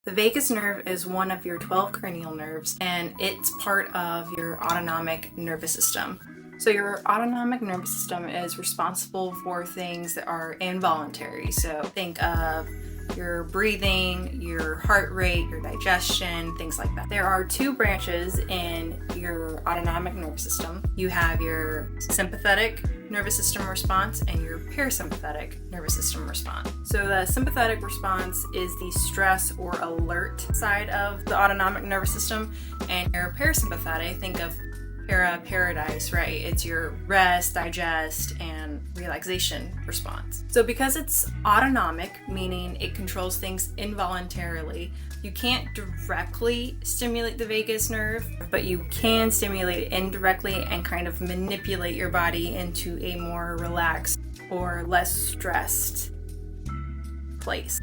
The vagus nerve is one of your 12 cranial nerves, and it's part of your autonomic nervous system. So your autonomic nervous system is responsible for things that are involuntary. So think of your breathing, your heart rate, your digestion, things like that. There are two branches in your autonomic nervous system. You have your sympathetic nervous system response and your parasympathetic nervous system response. So the sympathetic response is the stress or alert side of the autonomic nervous system, and your parasympathetic, think of paradise, right? It's your rest, digest, and relaxation response. So because it's autonomic, meaning it controls things involuntarily, you can't directly stimulate the vagus nerve, but you can stimulate it indirectly and kind of manipulate your body into a more relaxed or less stressed place.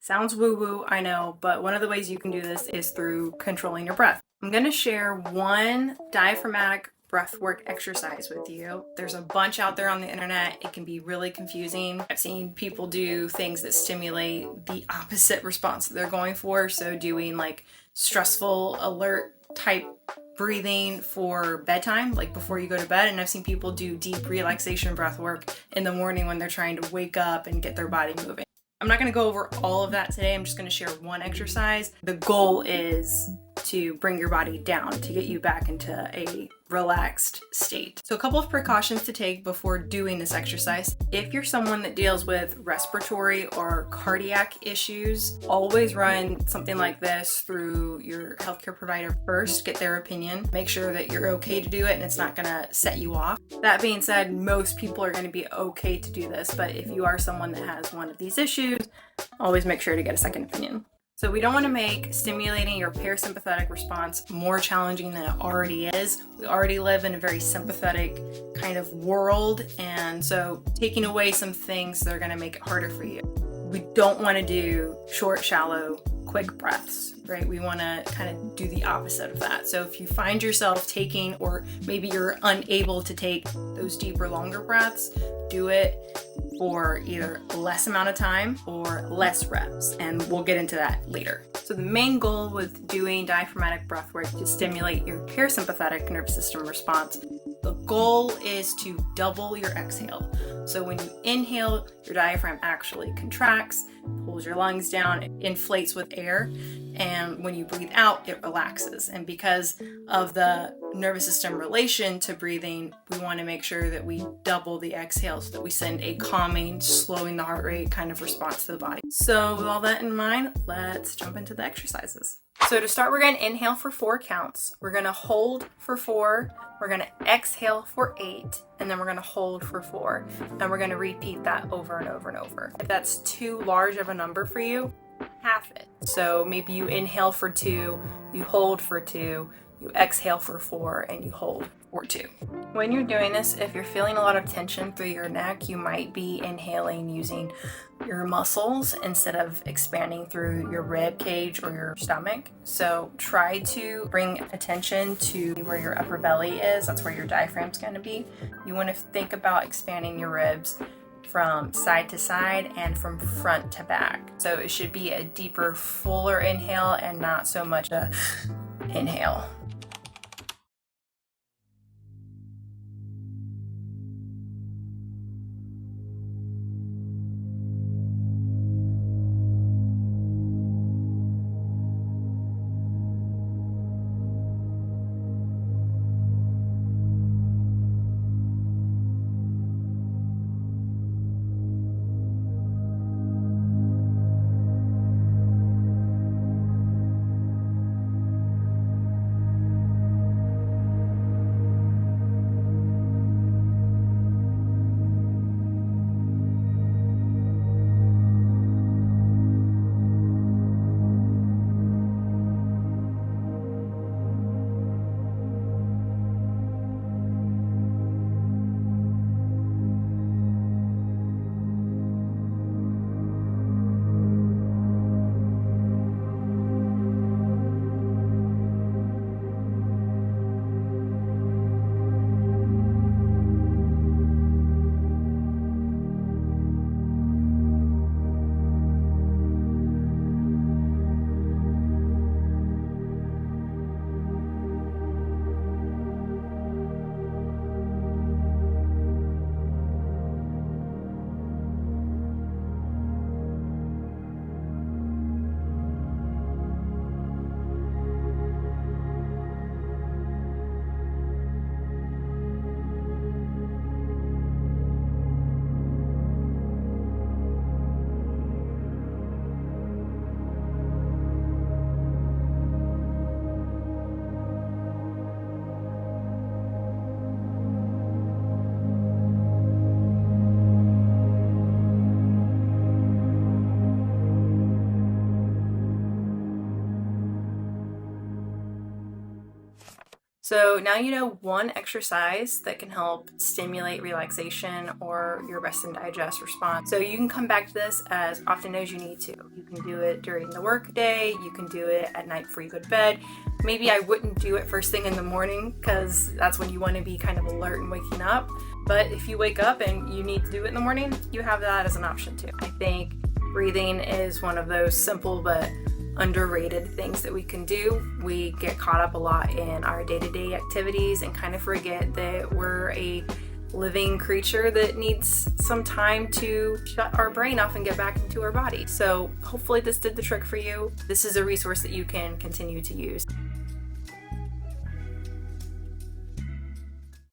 Sounds woo-woo, I know, but one of the ways you can do this is through controlling your breath. I'm going to share one diaphragmatic breathwork exercise with you. There's a bunch out there on the internet. It can be really confusing. I've seen people do things that stimulate the opposite response that they're going for. So doing like stressful, alert type breathing for bedtime, like before you go to bed. And I've seen people do deep relaxation breath work in the morning when they're trying to wake up and get their body moving. I'm not going to go over all of that today. I'm just going to share one exercise. The goal is to bring your body down to get you back into a relaxed state. So a couple of precautions to take before doing this exercise. If you're someone that deals with respiratory or cardiac issues, always run something like this through your healthcare provider first, get their opinion, make sure that you're okay to do it and it's not gonna set you off. That being said, most people are gonna be okay to do this, but if you are someone that has one of these issues, always make sure to get a second opinion. So we don't want to make stimulating your parasympathetic response more challenging than it already is. We already live in a very sympathetic kind of world, and so taking away some things that are going to make it harder for you. We don't want to do short, shallow, quick breaths, right? We want to kind of do the opposite of that. So if you find yourself taking, or maybe you're unable to take those deeper, longer breaths, do it for either less amount of time or less reps, and we'll get into that later. So the main goal with doing diaphragmatic breath work to stimulate your parasympathetic nervous system response, the goal is to double your exhale. So when you inhale, your diaphragm actually contracts, pulls your lungs down, it inflates with air, and when you breathe out, it relaxes. And because of the nervous system relation to breathing, we want to make sure that we double the exhale so that we send a calming, slowing the heart rate kind of response to the body. So with all that in mind, let's jump into the exercises. So to start, we're going to inhale for 4 counts. We're going to hold for 4. We're going to exhale for 8. And then we're going to hold for 4. And we're going to repeat that over and over and over. If that's too large of a number for you, half it. So maybe you inhale for 2, you hold for 2, you exhale for 4, and you hold for 2. When you're doing this, if you're feeling a lot of tension through your neck, you might be inhaling using your muscles instead of expanding through your rib cage or your stomach. So try to bring attention to where your upper belly is. That's where your diaphragm's going to be. You want to think about expanding your ribs from side to side and from front to back. So it should be a deeper, fuller inhale and not so much a inhale. So now you know one exercise that can help stimulate relaxation or your rest and digest response. So you can come back to this as often as you need to. You can do it during the work day, you can do it at night before you go to bed. Maybe I wouldn't do it first thing in the morning because that's when you want to be kind of alert and waking up. But if you wake up and you need to do it in the morning, you have that as an option too. I think breathing is one of those simple but underrated things that we can do. We get caught up a lot in our day-to-day activities and kind of forget that we're a living creature that needs some time to shut our brain off and get back into our body. So hopefully this did the trick for you. This is a resource that you can continue to use.